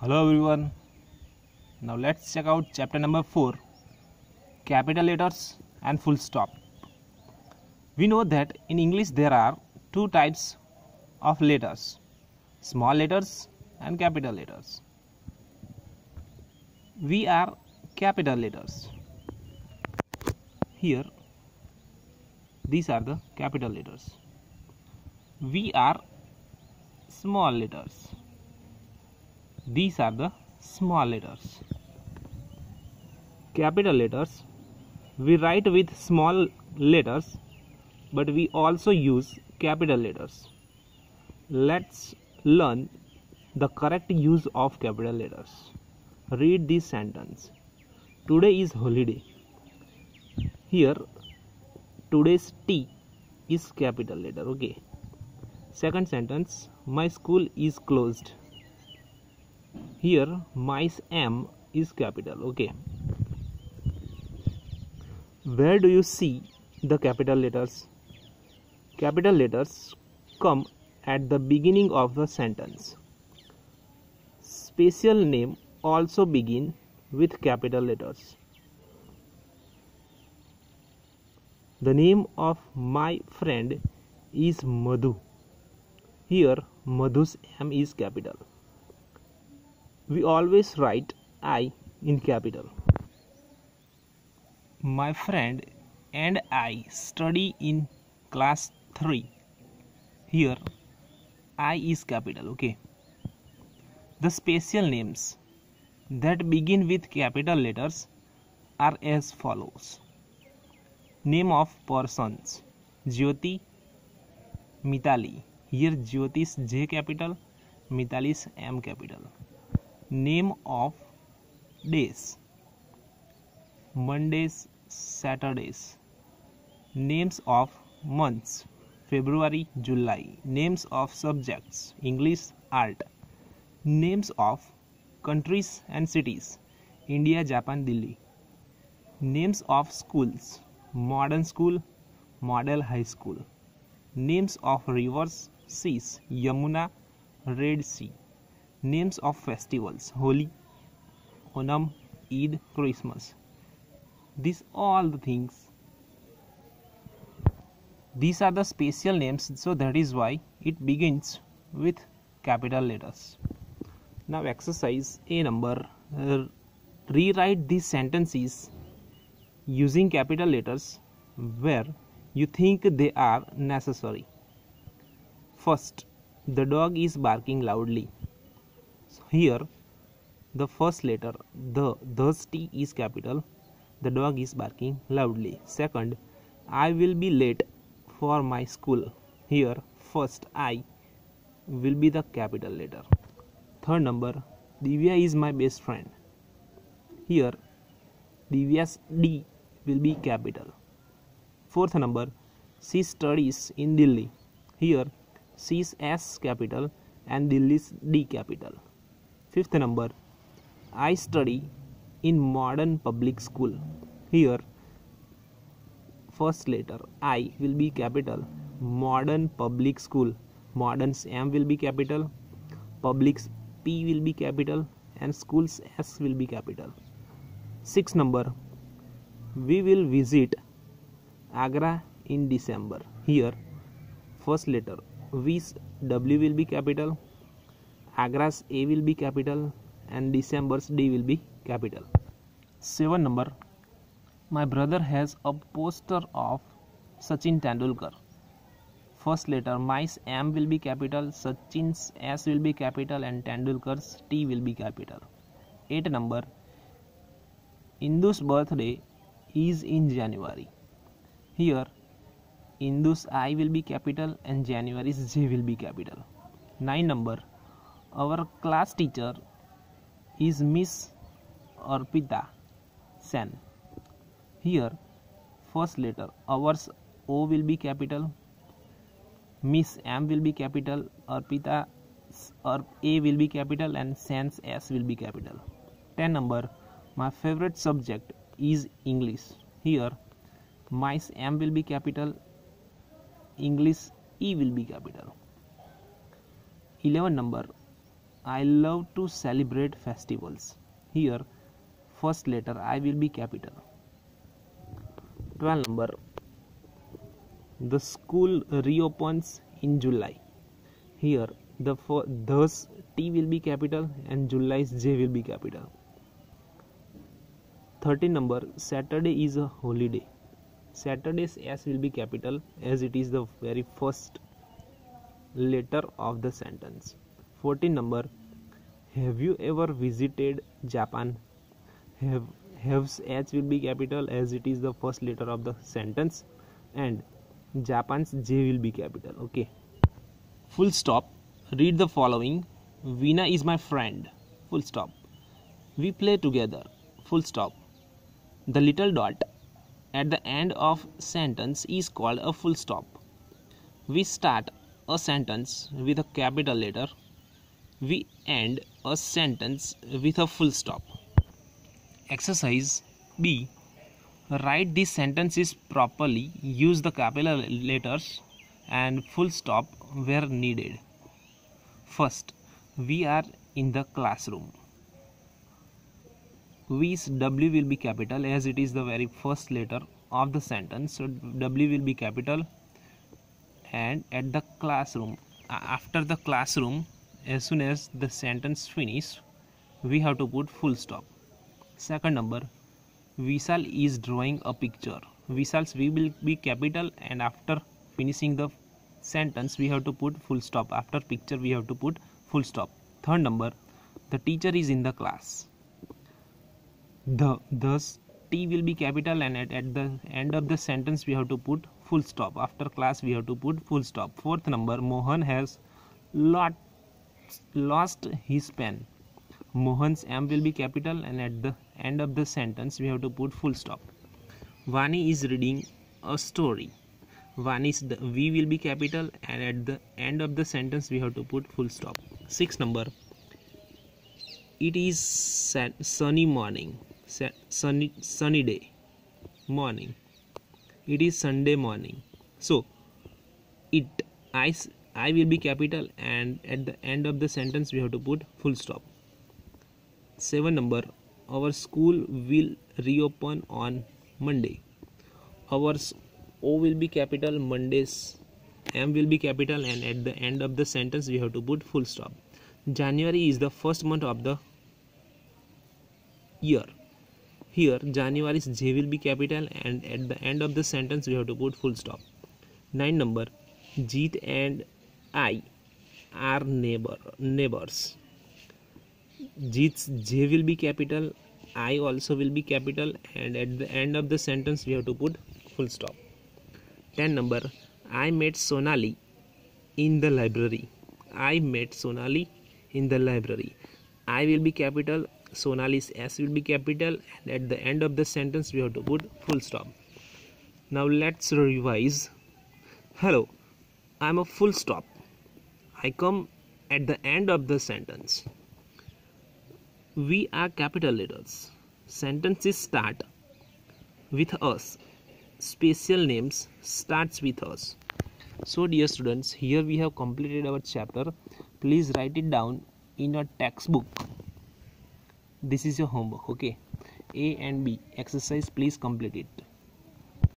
Hello everyone. Now let's check out chapter number 4, capital letters and full stop. We know that in English there are two types of letters, small letters and capital letters. We are capital letters. Here these are the capital letters. We are small letters. These are the small letters. Capital letters we write with small letters, but we also use capital letters. Let's learn the correct use of capital letters. Read this sentence. Today is holiday. Here today's T is capital letter. Okay. Second sentence, my school is closed. Here my M is capital. Okay. Where do you see the capital letters? Capital letters come at the beginning of the sentence. Special name also begin with capital letters. The name of my friend is Madhu. Here Madhu's M is capital. We always write I in capital. My friend and I study in class 3. Here I is capital. Okay. The special names that begin with capital letters are as follows. Name of persons: Jyoti, Mitali. Here Jyoti is J capital, Mitali is M capital. Name of days: Mondays, Saturdays. Names of months: February, July. Names of subjects: English, art. Names of countries and cities: India, Japan, Delhi. Names of schools: modern school, model high school. Names of rivers, seas: Yamuna, Red Sea. Names of festivals: Holi, Onam, Eid, Christmas. These are the special names, so that is why it begins with capital letters. Now exercise A number. Rewrite these sentences using capital letters where you think they are necessary. First, the dog is barking loudly. Here the first letter, thus T is capital. The dog is barking loudly. Second, I will be late for my school. Here first I will be the capital letter. Third number, Divya is my best friend. Here Divya's D will be capital. Fourth number, she studies in Delhi. Here she is S capital and Delhi's D capital. Fifth number, I study in modern public school. Here first letter I will be capital. Modern public school. Modern's M will be capital. Public's P will be capital and school's S will be capital. Sixth number, we will visit Agra in December. Here first letter V's W will be capital. Agra's A will be capital and December's D will be capital. 7 number, my brother has a poster of Sachin Tendulkar. First letter my's M will be capital, Sachin's S will be capital and Tendulkar's T will be capital. 8 number, Indu's birthday is in January. Here Indu's I will be capital and January's J will be capital. 9 number, our class teacher is Miss Arpita Sen. Here first letter ours O will be capital, Miss M will be capital, Arpita A will be capital and Sen's S will be capital. 10 number, my favorite subject is English. Here my M will be capital, English E will be capital. 11 number, I love to celebrate festivals. Here, first letter I will be capital. 12 number. The school reopens in July. Here, thus T will be capital and July's J will be capital. 13 number. Saturday is a holiday. Saturday's S will be capital as it is the very first letter of the sentence. 14 number. Have you ever visited Japan? Have's H will be capital as it is the first letter of the sentence, and Japan's J will be capital. Okay. Full stop. Read the following. Veena is my friend. Full stop. We play together. Full stop. The little dot at the end of sentence is called a full stop. We start a sentence with a capital letter. We end a sentence with a full stop. Exercise B. Write these sentences properly. Use the capital letters and full stop where needed. First, we are in the classroom. V's W will be capital as it is the very first letter of the sentence. So W will be capital. And at the classroom, after the classroom, as soon as the sentence finish, we have to put full stop. Second number, Vishal is drawing a picture. Vishal's V will be capital, and after finishing the sentence we have to put full stop. After picture we have to put full stop. Third number, the teacher is in the class. Thus T will be capital, and at the end of the sentence we have to put full stop. After class we have to put full stop. Fourth number, Mohan has lost his pen. Mohan's M will be capital, and at the end of the sentence we have to put full stop. Vani is reading a story. Vani's V will be capital, and at the end of the sentence we have to put full stop. Sixth number, it is sunny morning. Sunny day morning. It is Sunday morning. So I will be capital, and at the end of the sentence we have to put full stop. 7 number, our school will reopen on Monday. Ours O will be capital, Monday's M will be capital, and at the end of the sentence we have to put full stop. January is the first month of the year. Here January's J will be capital, and at the end of the sentence we have to put full stop. 9 number, Jeet and I are neighbors. Jeet's J will be capital, I also will be capital, and at the end of the sentence we have to put full stop. 10 number, I met Sonali in the library. I met Sonali in the library. I will be capital, Sonali's S will be capital, and at the end of the sentence we have to put full stop. Now let's revise. Hello, I am a full stop. I come at the end of the sentence. We are capital letters. Sentences start with us. Special names starts with us. So dear students, here we have completed our chapter. Please write it down in your textbook. This is your homework. Okay, A and B exercise, please complete it.